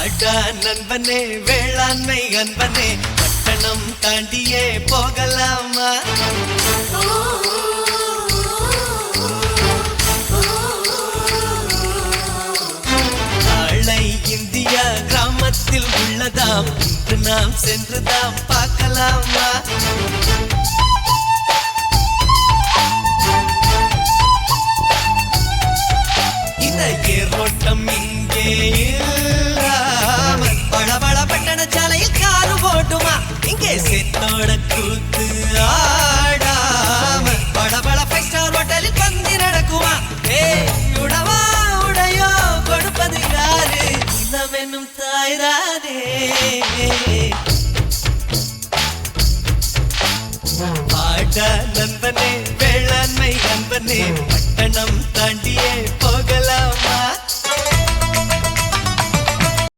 வாடா நண்பனே வேளாண்மை அன்பனே பட்டணம் தாண்டியே போகலாமா நாளை இந்தியா கிராமத்தில் உள்ளதாம் இன்று நாம் சென்றுதாம் பார்க்கலாமா ஏரோட்டம் இங்கே இல்லாமல் பளபள பட்டண சாலையில் காரு ஓட்டுமா இங்கே செத்தோட கூத்து ஆடாமல் பளபள 5 ஸ்டார் ஹோட்டலில் பந்தி நடக்குமா உடவா உடையோ கொடுப்பது யாரு இளமெனும் தாய்தானே வாடா நண்பனே வேளாண்மை அன்பனே பட்டணம் தாண்டியே போகலாமா